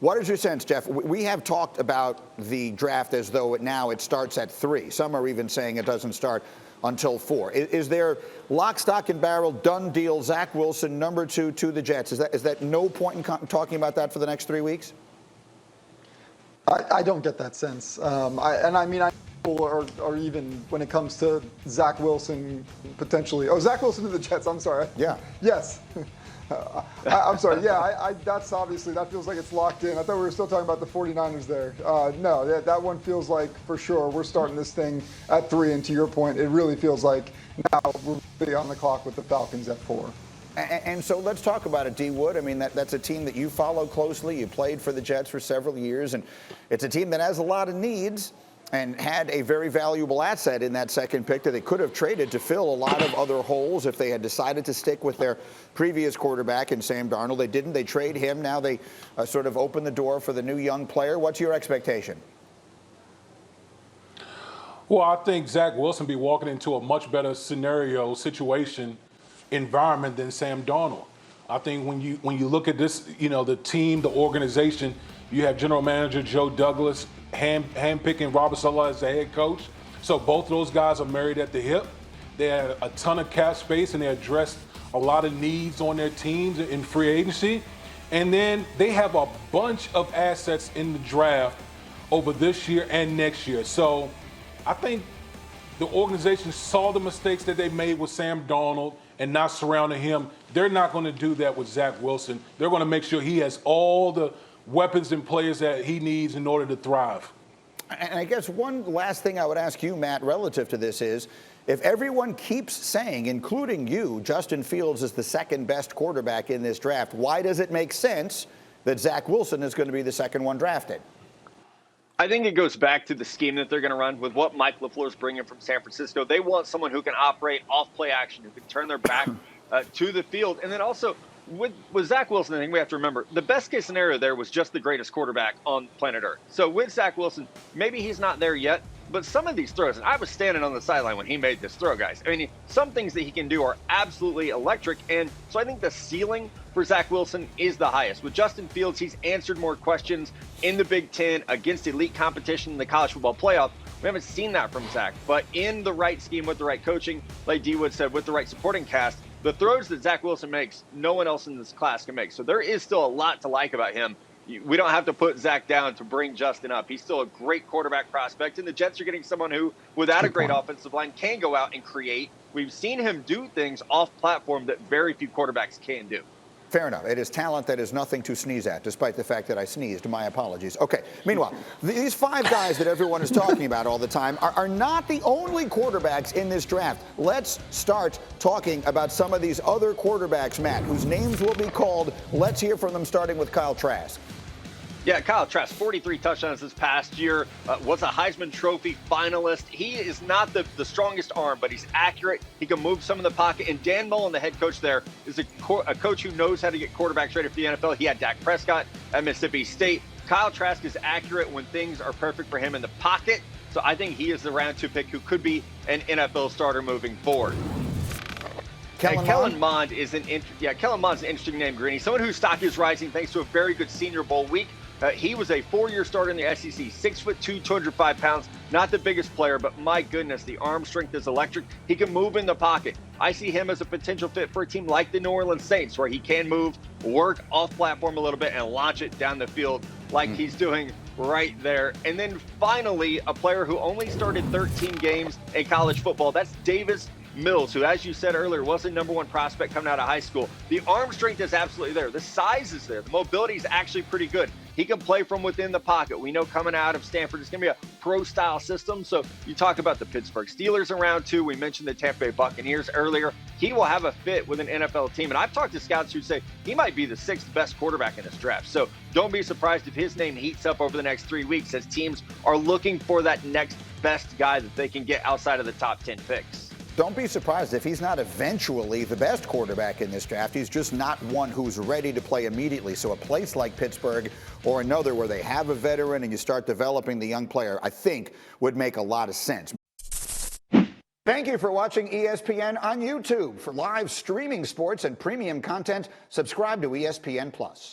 What is your sense, Jeff? We have talked about the draft as though it starts at 3. Some are even saying it doesn't start until 4. Is there lock, stock, and barrel, done deal, Zach Wilson, number 2 to the Jets? Is that no point in talking about that for the next 3 weeks? I don't get that sense. Or even when it comes to Zach Wilson potentially. Oh, Zach Wilson to the Jets. I'm sorry. Yeah. Yes. I'm sorry. Yeah, that's obviously, that feels like it's locked in. I thought we were still talking about the 49ers there. No, that one feels like for sure we're starting this thing at 3. And to your point, it really feels like now we're really on the clock with the Falcons at 4. And so let's talk about it, D. Wood. I mean, that's a team that you follow closely. You played for the Jets for several years, and it's a team that has a lot of needs and had a very valuable asset in that second pick that they could have traded to fill a lot of other holes if they had decided to stick with their previous quarterback in Sam Darnold. They didn't. They trade him. Now they sort of open the door for the new young player. What's your expectation? Well, I think Zach Wilson be walking into a much better situation, environment than Sam Darnold. I think when you look at this, the team, the organization, you have General Manager Joe Douglas handpicking Robert Saleh as the head coach. So both of those guys are married at the hip. They had a ton of cap space, and they addressed a lot of needs on their teams in free agency. And then they have a bunch of assets in the draft over this year and next year. So I think the organization saw the mistakes that they made with Sam Darnold and not surrounding him. They're not going to do that with Zach Wilson. They're going to make sure he has all the weapons and players that he needs in order to thrive. And I guess one last thing I would ask you, Matt, relative to this is, if everyone keeps saying, including you, Justin Fields is the second best quarterback in this draft, why does it make sense that Zach Wilson is going to be the second one drafted? I think it goes back to the scheme that they're going to run with what Mike LaFleur's bringing from San Francisco. They want someone who can operate off play action, who can turn their back to the field. And then also with Zach Wilson, I think we have to remember the best case scenario there was just the greatest quarterback on planet Earth. So with Zach Wilson, maybe he's not there yet, but some of these throws, and I was standing on the sideline when he made this throw, guys. I mean, some things that he can do are absolutely electric. And so I think the ceiling for Zach Wilson is the highest. With Justin Fields, he's answered more questions in the Big Ten against elite competition in the college football playoff. We haven't seen that from Zach, but in the right scheme with the right coaching, like D. Wood said, with the right supporting cast, the throws that Zach Wilson makes, no one else in this class can make. So there is still a lot to like about him. We don't have to put Zach down to bring Justin up. He's still a great quarterback prospect, and the Jets are getting someone who, without a great offensive line, can go out and create. We've seen him do things off platform that very few quarterbacks can do. Fair enough. It is talent that is nothing to sneeze at, despite the fact that I sneezed. My apologies. Okay. Meanwhile, these 5 guys that everyone is talking about all the time are not the only quarterbacks in this draft. Let's start talking about some of these other quarterbacks, Matt, whose names will be called. Let's hear from them, starting with Kyle Trask. Yeah, Kyle Trask, 43 touchdowns this past year, was a Heisman Trophy finalist. He is not the strongest arm, but he's accurate. He can move some in the pocket. And Dan Mullen, the head coach there, is a coach who knows how to get quarterbacks ready for the NFL. He had Dak Prescott at Mississippi State. Kyle Trask is accurate when things are perfect for him in the pocket. So I think he is the round 2 pick who could be an NFL starter moving forward. Kellen Mond is Kellen Mond's an interesting name, Greeny. Someone whose stock is rising thanks to a very good Senior Bowl week. He was a 4-year starter in the SEC, 6'2", 205 pounds. Not the biggest player, but my goodness, the arm strength is electric. He can move in the pocket. I see him as a potential fit for a team like the New Orleans Saints, where he can move, work off platform a little bit, and launch it down the field like he's doing right there. And then finally, a player who only started 13 games in college football. That's Davis Mills, who, as you said earlier, was the #1 prospect coming out of high school. The arm strength is absolutely there. The size is there. The mobility is actually pretty good. He can play from within the pocket. We know coming out of Stanford, it's going to be a pro-style system. So you talk about the Pittsburgh Steelers in round 2. We mentioned the Tampa Bay Buccaneers earlier. He will have a fit with an NFL team. And I've talked to scouts who say he might be the 6th best quarterback in this draft. So don't be surprised if his name heats up over the next 3 weeks as teams are looking for that next best guy that they can get outside of the top 10 picks. Don't be surprised if he's not eventually the best quarterback in this draft. He's just not one who's ready to play immediately. So a place like Pittsburgh or another where they have a veteran and you start developing the young player, I think would make a lot of sense. Thank you for watching ESPN on YouTube. For live streaming sports and premium content, subscribe to ESPN+.